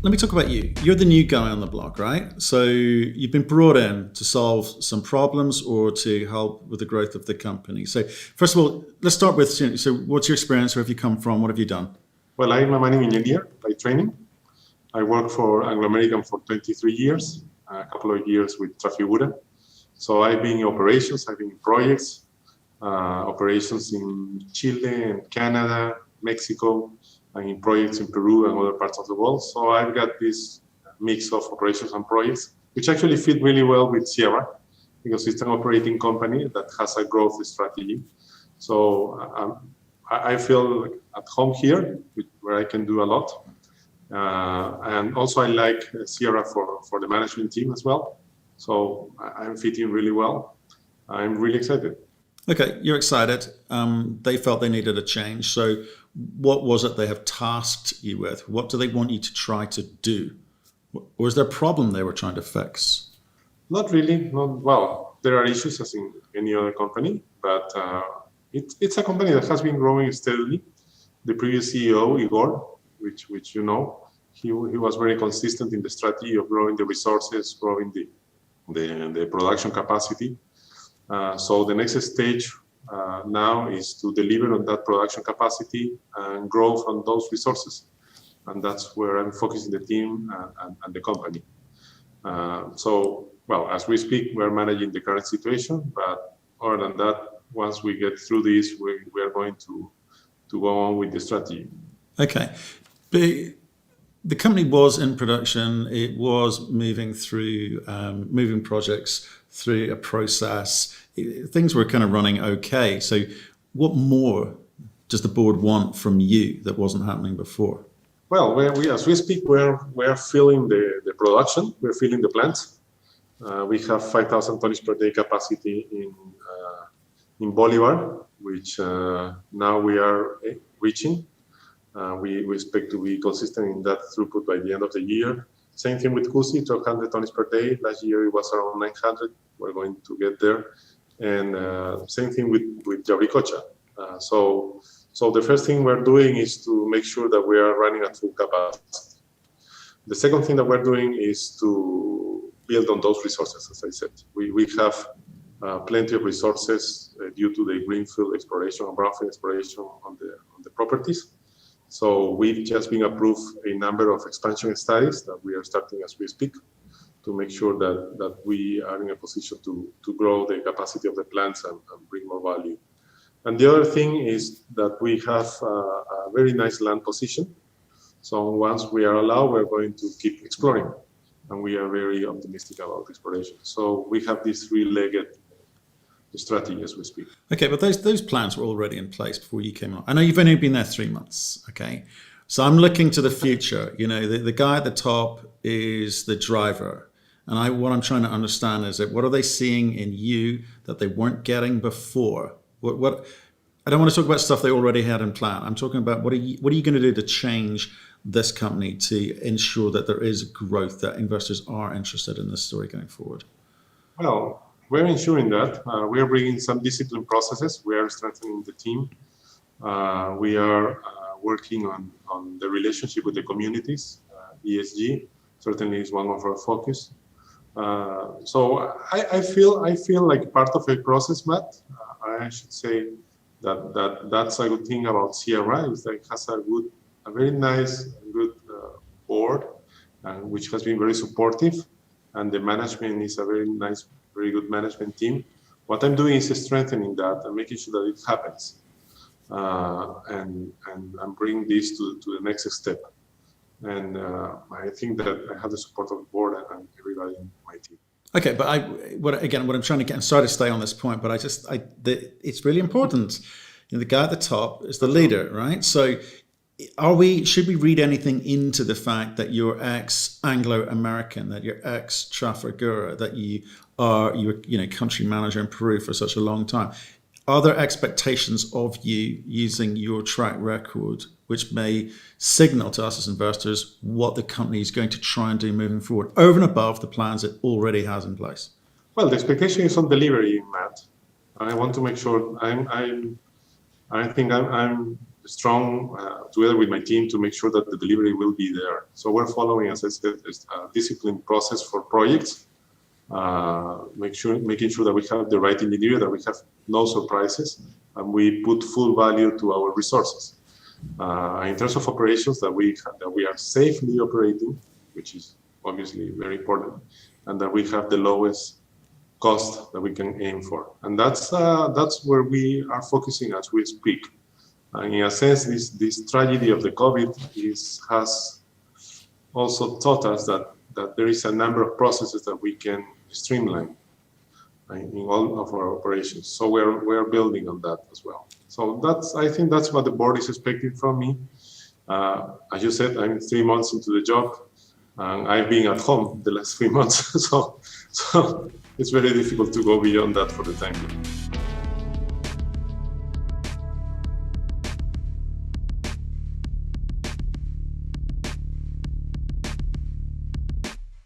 let me talk about you. You're the new guy on the block, right? So you've been brought in to solve some problems or to help with the growth of the company. So first of all, let's start with, so what's your experience? Where have you come from? What have you done? Well, I'm a mining engineer by training. I worked for Anglo American for 23 years, a couple of years with Trafigura. So I've been in operations, I've been in projects, operations in Chile and Canada, Mexico, and in projects in Peru and other parts of the world. So I've got this mix of operations and projects, which actually fit really well with Sierra, because it's an operating company that has a growth strategy. So I feel at home here, where I can do a lot. And also I like Sierra for the management team as well. So I'm fitting really well. I'm really excited. Okay, you're excited. They felt they needed a change. So what was it they have tasked you with? What do they want you to try to do? Or is there a problem they were trying to fix? Not really. Well, there are issues as in any other company, but it's a company that has been growing steadily. The previous CEO, Igor, which you know, he was very consistent in the strategy of growing the resources, growing the production capacity. So the next stage now is to deliver on that production capacity and grow from those resources. And that's where I'm focusing the team and the company. So, well, as we speak, we're managing the current situation, but other than that, once we get through this, we are going to go on with the strategy. Okay. The company was in production. It was moving through, moving projects through a process. Things were kind of running okay. So what more does the board want from you that wasn't happening before? Well, as we speak, we're filling the production. We're filling the plants. We have 5,000 tons per day capacity in Bolivar, which now we are reaching. We expect to be consistent in that throughput by the end of the year. Same thing with Cusi, 1,200 tons per day. Last year it was around 900. We're going to get there. And same thing with Yauricocha. So the first thing we're doing is to make sure that we are running at full capacity. The second thing that we're doing is to build on those resources, as I said. We have plenty of resources due to the Greenfield exploration and brownfield exploration on the properties. So we've just been approved a number of expansion studies that we are starting as we speak to make sure that we are in a position to grow the capacity of the plants and bring more value. And the other thing is that we have a very nice land position. So once we are allowed, we're going to keep exploring. And we are very optimistic about exploration. So we have this three-legged strategy as we speak. Okay, but those plans were already in place before you came on. I know you've only been there 3 months, okay? So I'm looking to the future. You know, the guy at the top is the driver. And what I'm trying to understand is that what are they seeing in you that they weren't getting before? What I don't want to talk about stuff they already had in plan. I'm talking about what are you going to do to change this company to ensure that there is growth, that investors are interested in this story going forward? Well, we're ensuring that. We are bringing some discipline processes. We are strengthening the team. We are working on the relationship with the communities. ESG certainly is one of our focus. So I feel like part of a process, Matt. I should say that's a good thing about Sierra is that it has a very nice, good board, which has been very supportive, and the management is a very nice, very good management team. What I'm doing is strengthening that and making sure that it happens, and bring this to the next step. And I think that I have the support of the board and everybody in my team. Okay, but what I'm trying to get, I'm sorry to stay on this point, but it's really important. You know, the guy at the top is the leader, right? So should we read anything into the fact that you're ex-Anglo-American, that you're ex-Trafigura, that you were country manager in Peru for such a long time? Are there expectations of you using your track record, which may signal to us as investors what the company is going to try and do moving forward, over and above the plans it already has in place? Well, the expectation is on delivery, Matt. I want to make sure I think I'm strong together with my team to make sure that the delivery will be there. So we're following, as I said, a disciplined process for projects, making sure that we have the right engineer, that we have no surprises, and we put full value to our resources. In terms of operations, that we are safely operating, which is obviously very important, and that we have the lowest cost that we can aim for. And that's where we are focusing as we speak. In a sense, this tragedy of the COVID has also taught us that there is a number of processes that we can streamline in all of our operations. So we're building on that as well. So I think that's what the board is expecting from me. As you said, I'm 3 months into the job, and I've been at home the last 3 months. So it's very difficult to go beyond that for the time being.